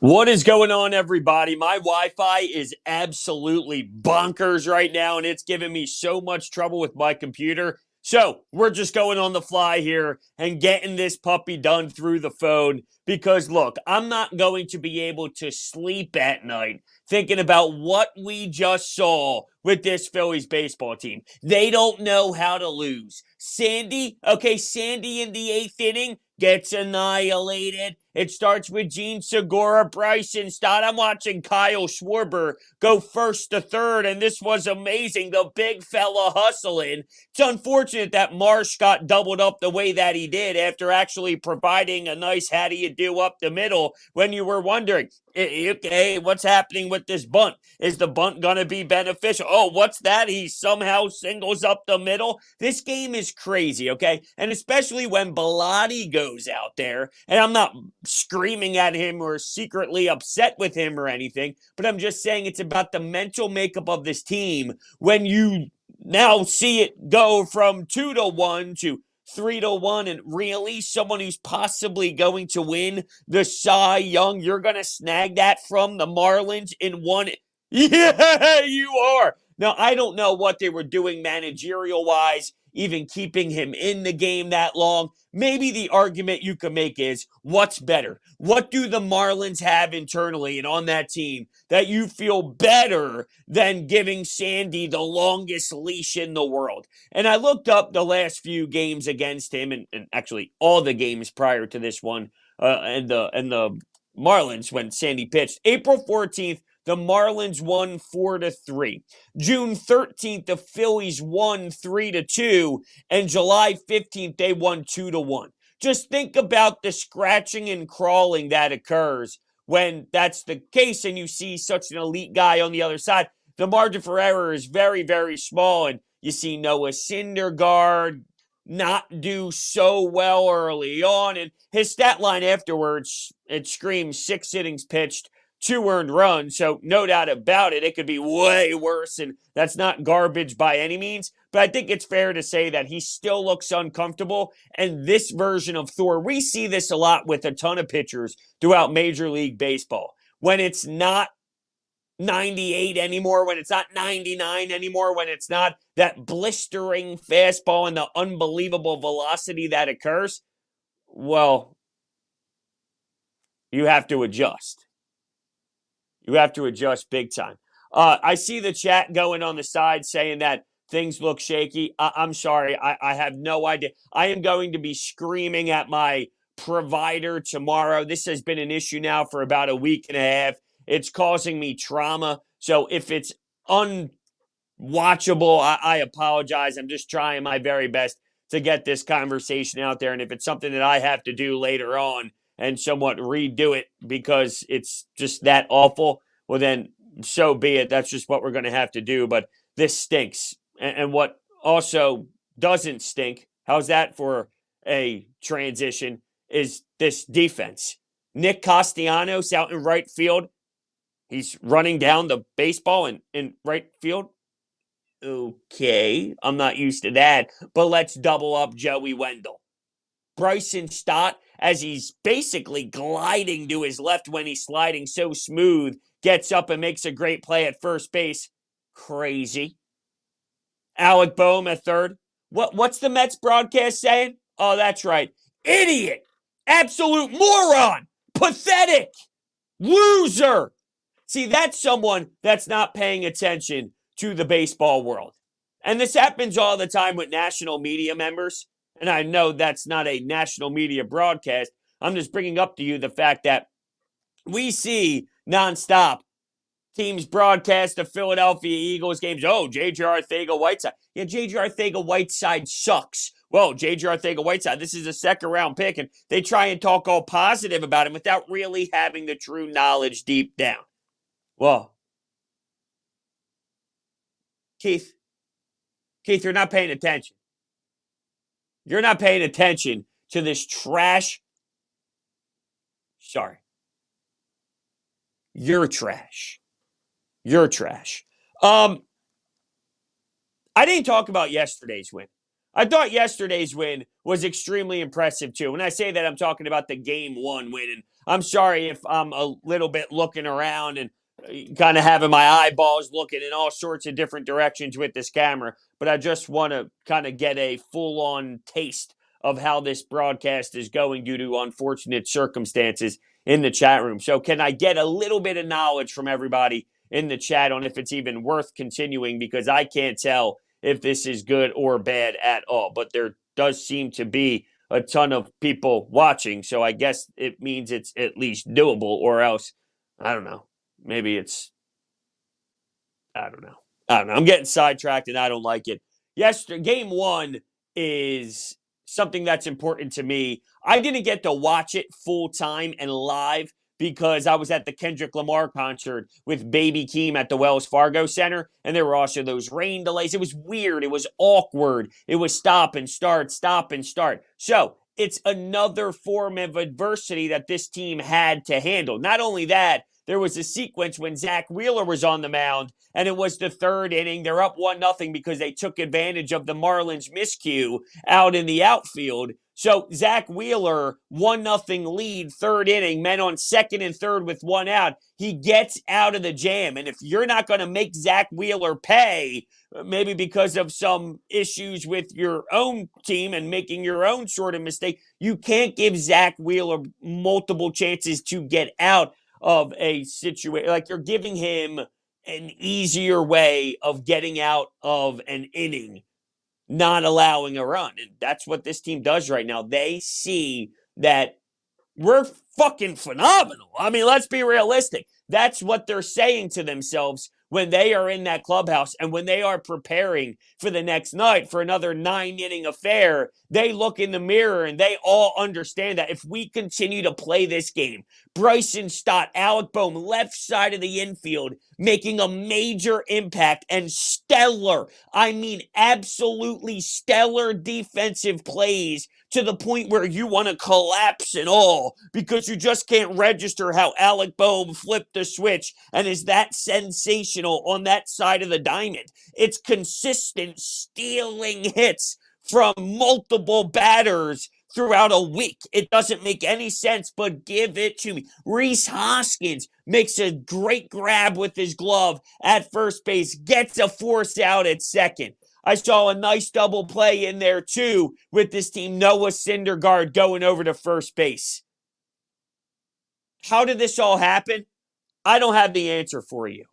What is going on, everybody? My Wi-Fi is absolutely bonkers right now, and it's giving me so much trouble with my computer. So we're just going on the fly here and getting this puppy done through the phone because, look, I'm not going to be able to sleep at night thinking about what we just saw with this Phillies baseball team. They don't know how to lose. Sandy in the eighth inning gets annihilated. It starts with Gene Segura, Bryson Stott. I'm watching Kyle Schwarber go first to third, and this was amazing. The big fella hustling. It's unfortunate that Marsh got doubled up the way that he did after actually providing a nice how do you do up the middle when you were wondering, okay, what's happening with this bunt? Is the bunt going to be beneficial? Oh, what's that? He somehow singles up the middle. This game is crazy, okay? And especially when Bellotti goes out there, and I'm not screaming at him or secretly upset with him or anything, but I'm just saying it's about the mental makeup of this team when you now see it go from 2-1 to 3-1, and really someone who's possibly going to win the Cy Young, you're going to snag that from the Marlins in one. Yeah, you are. Now, I don't know what they were doing managerial wise, even keeping him in the game that long. Maybe the argument you could make is what's better? What do the Marlins have internally and on that team that you feel better than giving Sandy the longest leash in the world? And I looked up the last few games against him, and actually all the games prior to this one, and the Marlins when Sandy pitched. April 14th, the Marlins won 4-3. June 13th, the Phillies won 3-2, and July 15th, they won 2-1. Just think about the scratching and crawling that occurs when that's the case and you see such an elite guy on the other side. The margin for error is very, very small, and you see Noah Syndergaard not do so well early on, and his stat line afterwards, it screams 6 innings pitched, 2 earned runs, so no doubt about it, it could be way worse, and that's not garbage by any means, but I think it's fair to say that he still looks uncomfortable, and this version of Thor, we see this a lot with a ton of pitchers throughout Major League Baseball. When it's not 98 anymore, when it's not 99 anymore, when it's not that blistering fastball and the unbelievable velocity that occurs, well, you have to adjust. You have to adjust big time. I see the chat going on the side saying that things look shaky. I'm sorry. I have no idea. I am going to be screaming at my provider tomorrow. This has been an issue now for about a week and a half. It's causing me trauma. So if it's unwatchable, I apologize. I'm just trying my very best to get this conversation out there. And if it's something that I have to do later on and somewhat redo it because it's just that awful, well, then so be it. That's just what we're going to have to do. But this stinks. And what also doesn't stink, how's that for a transition, is this defense. Nick Castellanos out in right field. He's running down the baseball in right field. Okay, I'm not used to that. But let's double up Joey Wendell. Bryson Stott, as he's basically gliding to his left when he's sliding so smooth, gets up and makes a great play at first base. Crazy. Alec Boehm at third. What's the Mets broadcast saying? Oh, that's right. Idiot. Absolute moron. Pathetic. Loser. See, that's someone that's not paying attention to the baseball world. And this happens all the time with national media members. And I know that's not a national media broadcast. I'm just bringing up to you the fact that we see nonstop teams broadcast the Philadelphia Eagles games. Oh, J.J. Arcega-Whiteside. Yeah, J.J. Arcega-Whiteside sucks. Well, J.J. Arcega-Whiteside, this is a second round pick, and they try and talk all positive about him without really having the true knowledge deep down. Well, Keith, you're not paying attention. You're not paying attention to this trash. Sorry. You're trash. You're trash. I didn't talk about yesterday's win. I thought yesterday's win was extremely impressive too. When I say that, I'm talking about the game one win. And I'm sorry if I'm a little bit looking around and kind of having my eyeballs looking in all sorts of different directions with this camera, but I just want to kind of get a full on taste of how this broadcast is going due to unfortunate circumstances in the chat room. So, can I get a little bit of knowledge from everybody in the chat on if it's even worth continuing? Because I can't tell if this is good or bad at all, but there does seem to be a ton of people watching. So, I guess it means it's at least doable, or else, I don't know. Maybe it's, I don't know. I don't know. I'm getting sidetracked and I don't like it. Yesterday, game one is something that's important to me. I didn't get to watch it full time and live because I was at the Kendrick Lamar concert with Baby Keem at the Wells Fargo Center, and there were also those rain delays. It was weird. It was awkward. It was stop and start, stop and start. So it's another form of adversity that this team had to handle. Not only that, there was a sequence when Zach Wheeler was on the mound, and it was the third inning. They're up 1-0 because they took advantage of the Marlins miscue out in the outfield. So Zach Wheeler, 1-0 lead, third inning, men on second and third with one out. He gets out of the jam. And if you're not going to make Zach Wheeler pay, maybe because of some issues with your own team and making your own sort of mistake, you can't give Zach Wheeler multiple chances to get out of a situation. Like, you're giving him an easier way of getting out of an inning, not allowing a run. And that's what this team does right now. They see that we're fucking phenomenal. I mean, let's be realistic. That's what they're saying to themselves when they are in that clubhouse and when they are preparing for the next night for another 9-inning affair. They look in the mirror and they all understand that if we continue to play this game, Bryson Stott, Alec Boehm, left side of the infield, making a major impact and stellar, I mean absolutely stellar defensive plays to the point where you want to collapse and all because you just can't register how Alec Boehm flipped the switch and is that sensational on that side of the diamond. It's consistent stealing hits from multiple batters throughout a week. It doesn't make any sense, but give it to me. Rhys Hoskins makes a great grab with his glove at first base, gets a force out at second. I saw a nice double play in there, too, with this team. Noah Syndergaard going over to first base. How did this all happen? I don't have the answer for you.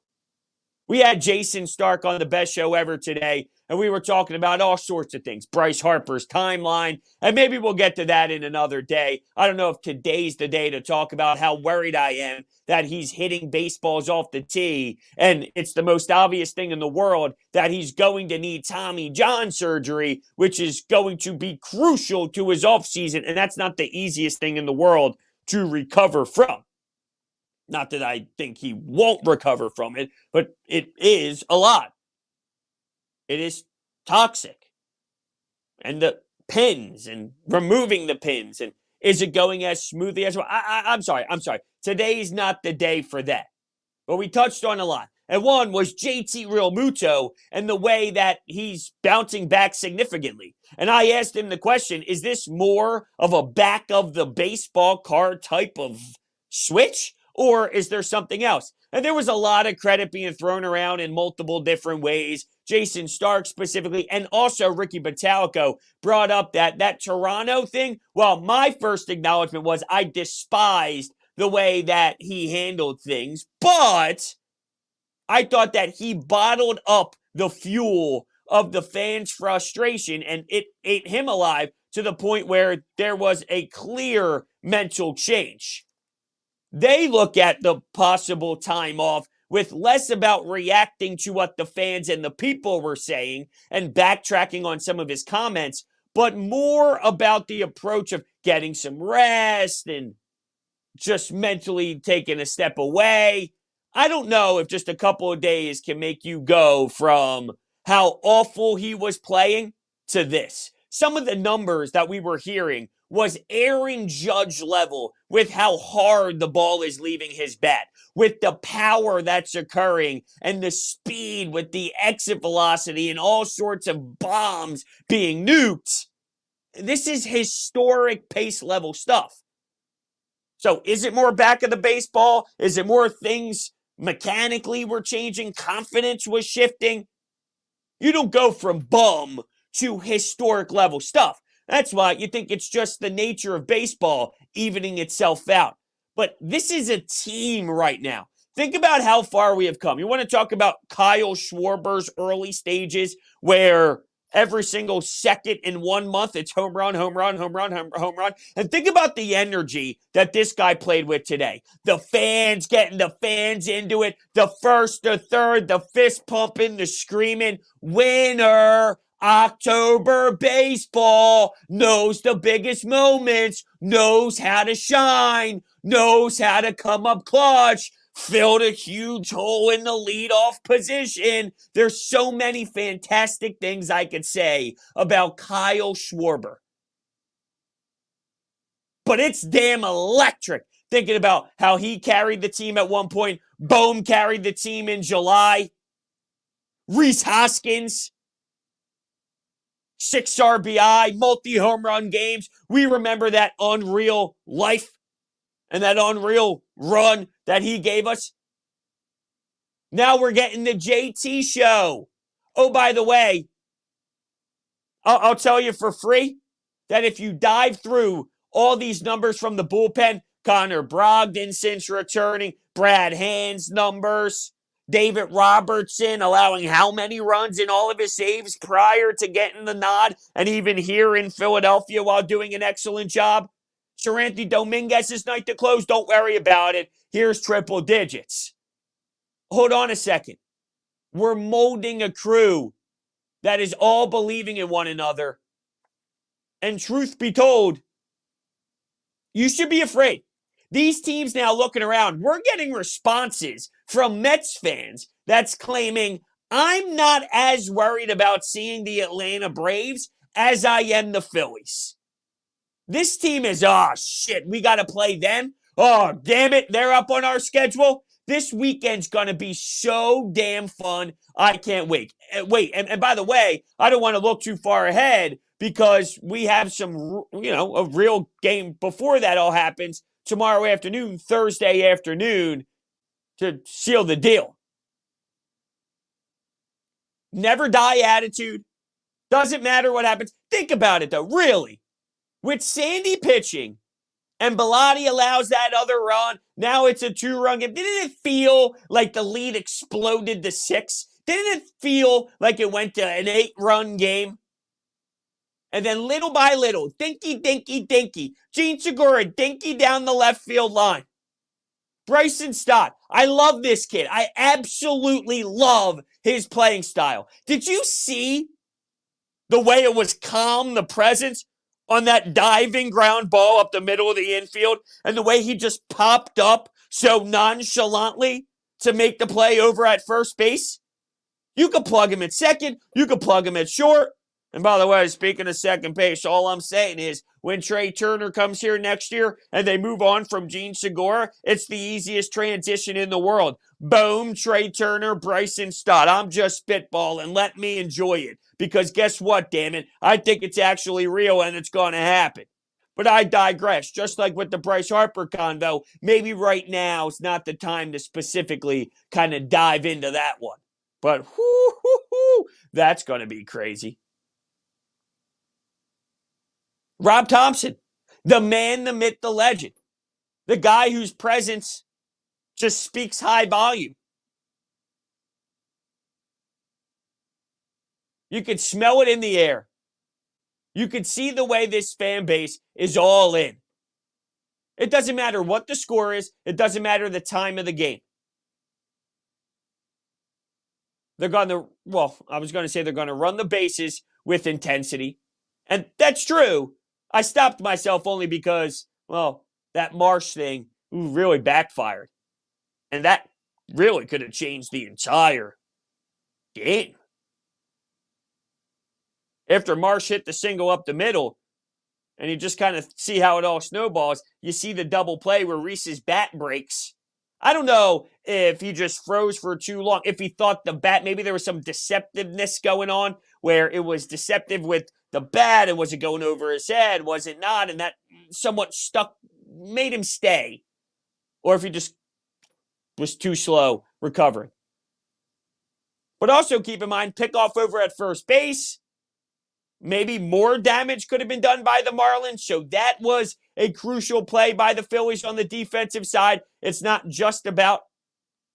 We had Jason Stark on the best show ever today, and we were talking about all sorts of things. Bryce Harper's timeline, and maybe we'll get to that in another day. I don't know if today's the day to talk about how worried I am that he's hitting baseballs off the tee, and it's the most obvious thing in the world that he's going to need Tommy John surgery, which is going to be crucial to his offseason, and that's not the easiest thing in the world to recover from. Not that I think he won't recover from it, but it is a lot. It is toxic. And the pins and removing the pins, and is it going as smoothly as well? I'm sorry. Today's not the day for that. But we touched on a lot. And one was JT Realmuto and the way that he's bouncing back significantly. And I asked him the question, is this more of a back of the baseball card type of switch? Or is there something else? And there was a lot of credit being thrown around in multiple different ways. Jason Stark specifically, and also Ricky Bottalico brought up that Toronto thing. Well, my first acknowledgement was I despised the way that he handled things, but I thought that he bottled up the fuel of the fans' frustration and it ate him alive to the point where there was a clear mental change. They look at the possible time off with less about reacting to what the fans and the people were saying and backtracking on some of his comments, but more about the approach of getting some rest and just mentally taking a step away. I don't know if just a couple of days can make you go from how awful he was playing to this. Some of the numbers that we were hearing was Aaron Judge level with how hard the ball is leaving his bat, with the power that's occurring and the speed with the exit velocity and all sorts of bombs being nuked. This is historic pace level stuff. So is it more back of the baseball? Is it more things mechanically were changing? Confidence was shifting? You don't go from bum to historic level stuff. That's why you think it's just the nature of baseball evening itself out. But this is a team right now. Think about how far we have come. You want to talk about Kyle Schwarber's early stages where every single second in 1 month it's home run, home run, home run, home run. And think about the energy that this guy played with today. The fans getting the fans into it. The first, the third, the fist pumping, the screaming. Winner. October baseball knows the biggest moments, knows how to shine, knows how to come up clutch, filled a huge hole in the leadoff position. There's so many fantastic things I could say about Kyle Schwarber. But it's damn electric thinking about how he carried the team at one point. Bohm carried the team in July. Rhys Hoskins, 6 RBI, multi-home run games. We remember that unreal life and that unreal run that he gave us. Now we're getting the JT show. Oh, by the way, I'll tell you for free that if you dive through all these numbers from the bullpen, Connor Brogdon since returning, Brad Hand's numbers, David Robertson allowing how many runs in all of his saves prior to getting the nod, and even here in Philadelphia while doing an excellent job. Seranthony Dominguez's night to close, don't worry about it. Here's triple digits. Hold on a second. We're molding a crew that is all believing in one another. And truth be told, you should be afraid. These teams now looking around, we're getting responses from Mets fans that's claiming, I'm not as worried about seeing the Atlanta Braves as I am the Phillies. This team is, oh shit, we got to play them. Oh, damn it, they're up on our schedule. This weekend's going to be so damn fun. I can't wait. And by the way, I don't want to look too far ahead because we have some, a real game before that all happens tomorrow afternoon, Thursday afternoon, to seal the deal. Never die attitude. Doesn't matter what happens. Think about it, though, really. With Sandy pitching, and Bilotti allows that other run, now it's a 2-run game. Didn't it feel like the lead exploded to 6? Didn't it feel like it went to an 8-run game? And then little by little, dinky, Gene Segura, dinky down the left field line. Bryson Stott, I love this kid. I absolutely love his playing style. Did you see the way it was calm, the presence on that diving ground ball up the middle of the infield, and the way he just popped up so nonchalantly to make the play over at first base? You could plug him at second. You could plug him at short. And by the way, speaking of second base, all I'm saying is when Trey Turner comes here next year and they move on from Gene Segura, it's the easiest transition in the world. Boom, Trey Turner, Bryson Stott. I'm just spitballing. Let me enjoy it. Because guess what, damn it? I think it's actually real and it's going to happen. But I digress. Just like with the Bryce Harper convo, maybe right now is not the time to specifically kind of dive into that one. But that's going to be crazy. Rob Thompson, the man, the myth, the legend. The guy whose presence just speaks high volume. You could smell it in the air. You could see the way this fan base is all in. It doesn't matter what the score is. It doesn't matter the time of the game. They're going to, I was going to say they're going to run the bases with intensity. And that's true. I stopped myself only because, that Marsh thing really backfired. And that really could have changed the entire game. After Marsh hit the single up the middle, and you just kind of see how it all snowballs, you see the double play where Reese's bat breaks. I don't know if he just froze for too long, if he thought the bat, maybe there was some deceptiveness going on where it was deceptive with the bat, and was it going over his head, was it not? And that somewhat stuck made him stay, or if he just was too slow recovering. But also keep in mind, pickoff over at first base. Maybe more damage could have been done by the Marlins. So that was a crucial play by the Phillies on the defensive side. It's not just about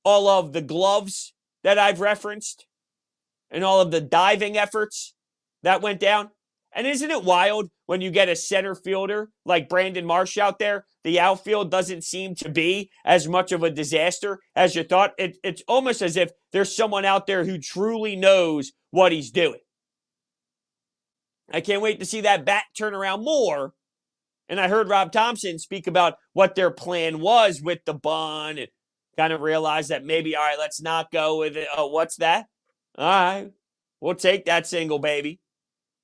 all of the gloves that I've referenced and all of the diving efforts that went down. And isn't it wild when you get a center fielder like Brandon Marsh out there? The outfield doesn't seem to be as much of a disaster as you thought. It's almost as if there's someone out there who truly knows what he's doing. I can't wait to see that bat turn around more. And I heard Rob Thompson speak about what their plan was with the bunt and kind of realized that maybe, all right, let's not go with it. Oh, what's that? All right, we'll take that single, baby.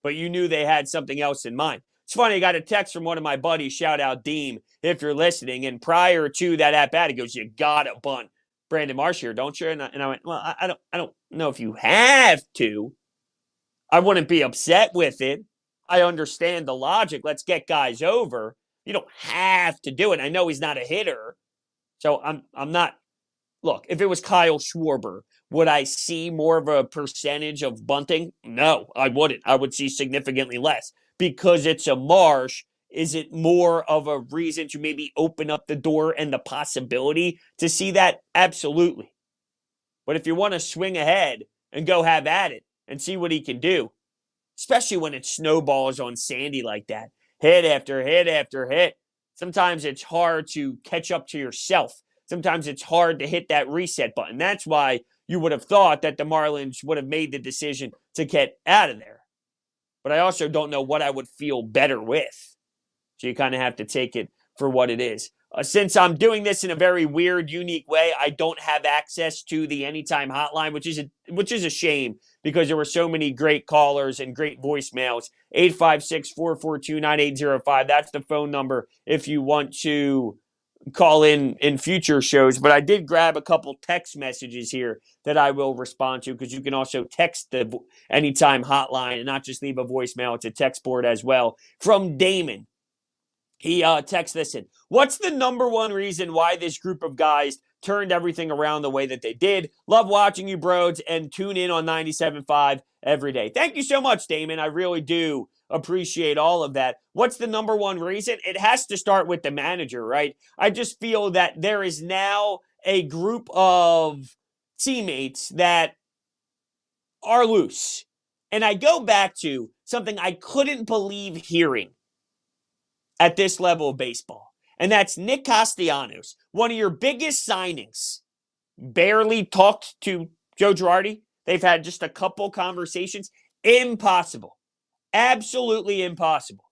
But you knew they had something else in mind. It's funny, I got a text from one of my buddies, shout out Deem, if you're listening. And prior to that at-bat, he goes, you got to bunt Brandon Marsh here, don't you? And I went, well, I don't know if you have to. I wouldn't be upset with it. I understand the logic. Let's get guys over. You don't have to do it. I know he's not a hitter. So I'm not. Look, if it was Kyle Schwarber, would I see more of a percentage of bunting? No, I wouldn't. I would see significantly less. Because it's a Marsh, is it more of a reason to maybe open up the door and the possibility to see that? Absolutely. But if you want to swing ahead and go have at it and see what he can do, especially when it snowballs on Sandy like that, hit after hit after hit, sometimes it's hard to catch up to yourself. Sometimes it's hard to hit that reset button. That's why you would have thought that the Marlins would have made the decision to get out of there. But I also don't know what I would feel better with. So you kind of have to take it for what it is. Since I'm doing this in a very weird, unique way, I don't have access to the Anytime Hotline, which is a shame because there were so many great callers and great voicemails. 856-442-9805. That's the phone number if you want to call in future shows. But I did grab a couple text messages here that I will respond to because you can also text the Anytime Hotline and not just leave a voicemail. It's a text board as well. From Damon. He texts this in. What's the number one reason why this group of guys turned everything around the way that they did? Love watching you, bros, and tune in on 97.5 every day. Thank you so much, Damon. I really do appreciate all of that. What's the number one reason? It has to start with the manager, right? I just feel that there is now a group of teammates that are loose. And I go back to something I couldn't believe hearing at this level of baseball. And that's Nick Castellanos, one of your biggest signings, barely talked to Joe Girardi. They've had just a couple conversations. Impossible. Absolutely impossible.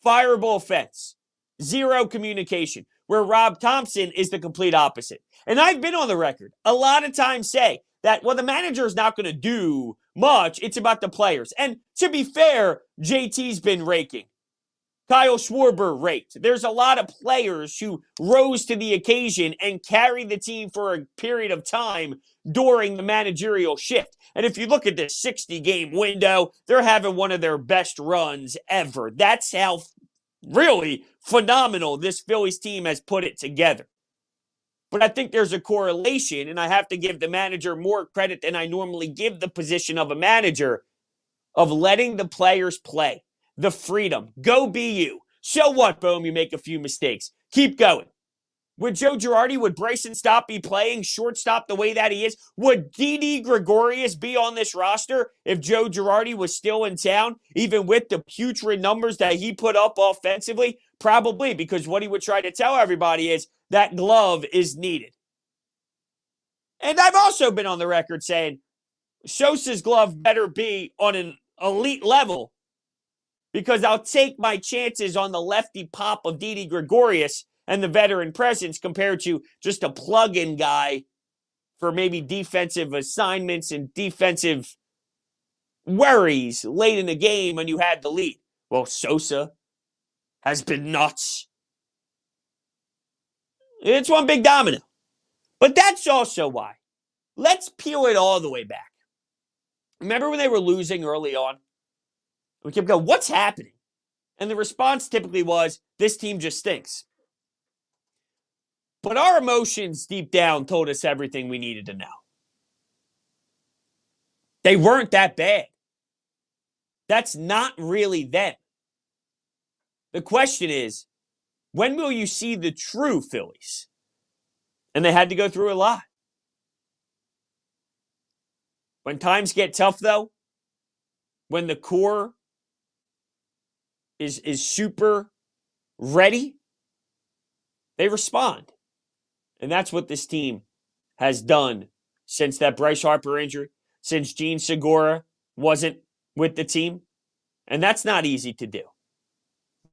Fireable offense. Zero communication. Where Rob Thompson is the complete opposite. And I've been on the record a lot of times say that, well, the manager is not going to do much. It's about the players. And to be fair, JT's been raking. Kyle Schwarber raked. There's a lot of players who rose to the occasion and carried the team for a period of time during the managerial shift. And if you look at this 60-game window, they're having one of their best runs ever. That's how really phenomenal this Phillies team has put it together. But I think there's a correlation, and I have to give the manager more credit than I normally give the position of a manager, of letting the players play. The freedom. Go be you. So what, Bohm? You make a few mistakes. Keep going. Would Joe Girardi, would Bryson Stott be playing shortstop the way that he is? Would Didi Gregorius be on this roster if Joe Girardi was still in town, even with the putrid numbers that he put up offensively? Probably, because what he would try to tell everybody is that glove is needed. And I've also been on the record saying Sosa's glove better be on an elite level, because I'll take my chances on the lefty pop of Didi Gregorius and the veteran presence compared to just a plug-in guy for maybe defensive assignments and defensive worries late in the game when you had the lead. Well, Sosa has been nuts. It's one big domino. But that's also why. Let's peel it all the way back. Remember when they were losing early on? We kept going, what's happening? And the response typically was, this team just stinks. But our emotions deep down told us everything we needed to know. They weren't that bad. That's not really them. The question is, when will you see the true Phillies? And they had to go through a lot. When times get tough, though, when the core is super ready, they respond. And that's what this team has done since that Bryce Harper injury, since Gene Segura wasn't with the team. And that's not easy to do.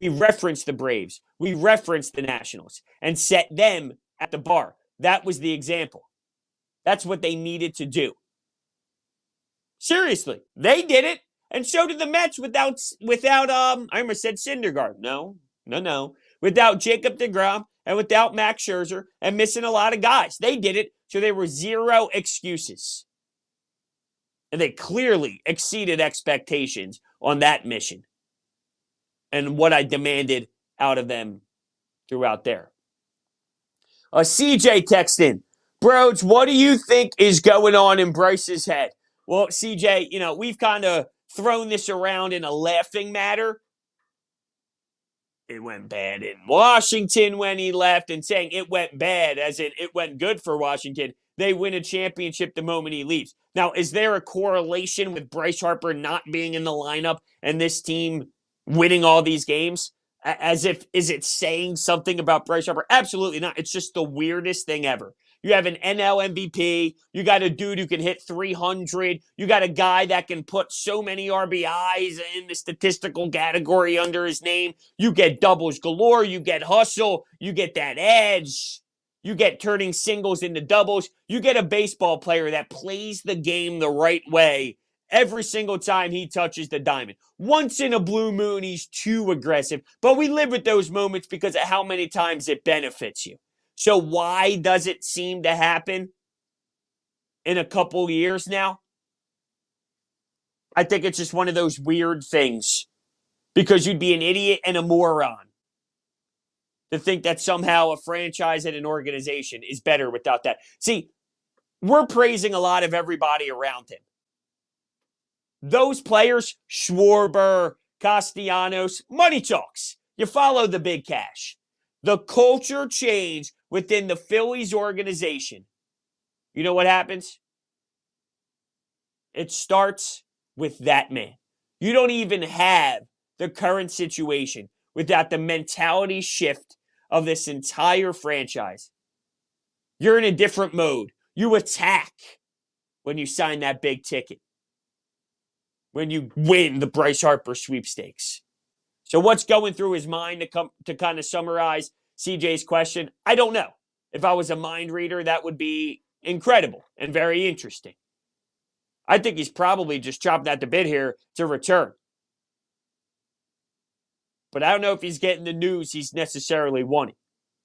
We referenced the Braves. We referenced the Nationals and set them at the bar. That was the example. That's what they needed to do. Seriously, they did it, and so did the Mets without I almost said Syndergaard. No. Without Jacob deGrom and without Max Scherzer and missing a lot of guys. They did it, so there were zero excuses. And they clearly exceeded expectations on that mission and what I demanded out of them throughout there. CJ texted in, Broads, what do you think is going on in Bryce's head? Well, CJ, we've kind of thrown this around in a laughing matter. It went bad in Washington when he left, and saying it went bad as in it went good for Washington. They win a championship the moment he leaves. Now, is there a correlation with Bryce Harper not being in the lineup and this team winning all these games? Is it saying something about Bryce Harper? Absolutely not. It's just the weirdest thing ever. You have an NL MVP. You got a dude who can hit 300. You got a guy that can put so many RBIs in the statistical category under his name. You get doubles galore. You get hustle. You get that edge. You get turning singles into doubles. You get a baseball player that plays the game the right way every single time he touches the diamond. Once in a blue moon, he's too aggressive. But we live with those moments because of how many times it benefits you. So why does it seem to happen in a couple years now? I think it's just one of those weird things. Because you'd be an idiot and a moron to think that somehow a franchise and an organization is better without that. See, we're praising a lot of everybody around him. Those players, Schwarber, Castellanos, money talks. You follow the big cash. The culture change within the Phillies organization. You know what happens? It starts with that man. You don't even have the current situation without the mentality shift of this entire franchise. You're in a different mode. You attack when you sign that big ticket. When you win the Bryce Harper sweepstakes. So what's going through his mind to kind of summarize CJ's question? I don't know. If I was a mind reader, that would be incredible and very interesting. I think he's probably just chopping at the bit here to return. But I don't know if he's getting the news he's necessarily wanting.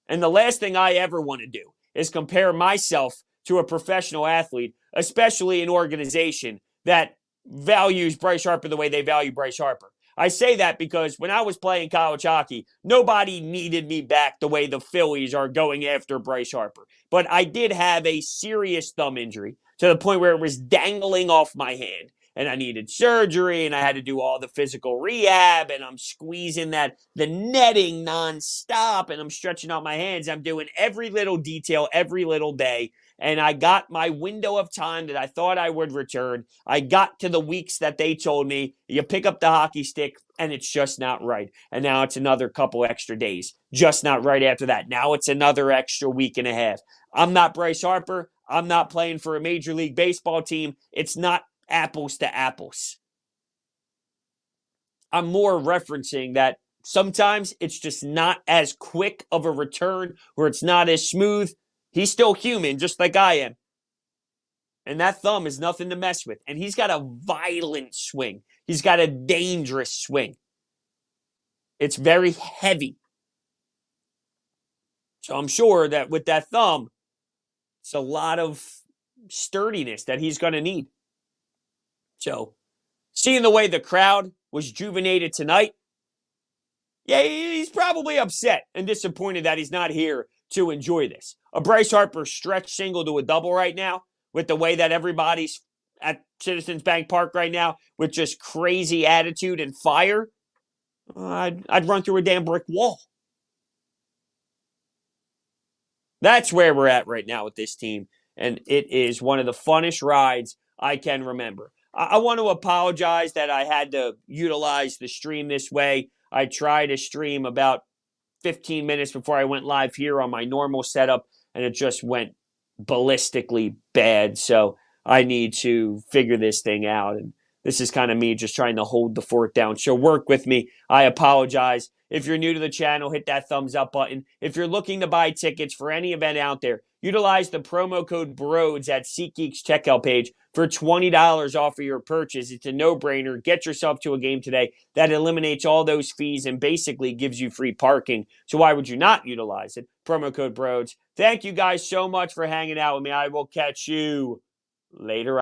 And the last thing I ever want to do is compare myself to a professional athlete, especially an organization that values Bryce Harper the way they value Bryce Harper. I say that because when I was playing college hockey, nobody needed me back the way the Phillies are going after Bryce Harper. But I did have a serious thumb injury to the point where it was dangling off my hand. And I needed surgery, and I had to do all the physical rehab, and I'm squeezing the netting nonstop, and I'm stretching out my hands. I'm doing every little detail every little day. And I got my window of time that I thought I would return. I got to the weeks that they told me, you pick up the hockey stick, and it's just not right. And now it's another couple extra days. Just not right after that. Now it's another extra week and a half. I'm not Bryce Harper. I'm not playing for a Major League Baseball team. It's not apples to apples. I'm more referencing that sometimes it's just not as quick of a return or it's not as smooth. He's still human, just like I am. And that thumb is nothing to mess with. And he's got a violent swing. He's got a dangerous swing. It's very heavy. So I'm sure that with that thumb, it's a lot of sturdiness that he's going to need. So, seeing the way the crowd was juvenated tonight, Yeah, he's probably upset and disappointed that he's not here to enjoy this. A Bryce Harper stretch single to a double right now, with the way that everybody's at Citizens Bank Park right now, with just crazy attitude and fire, I'd run through a damn brick wall. That's where we're at right now with this team, and it is one of the funnest rides I can remember. I want to apologize that I had to utilize the stream this way. I tried to stream about 15 minutes before I went live here on my normal setup, and it just went ballistically bad. So I need to figure this thing out. And this is kind of me just trying to hold the fort down. So work with me. I apologize. If you're new to the channel, hit that thumbs up button. If you're looking to buy tickets for any event out there, utilize the promo code BROADS at SeatGeek's checkout page for $20 off of your purchase. It's a no-brainer. Get yourself to a game today. That eliminates all those fees and basically gives you free parking. So why would you not utilize it? Promo code BROADS. Thank you guys so much for hanging out with me. I will catch you later.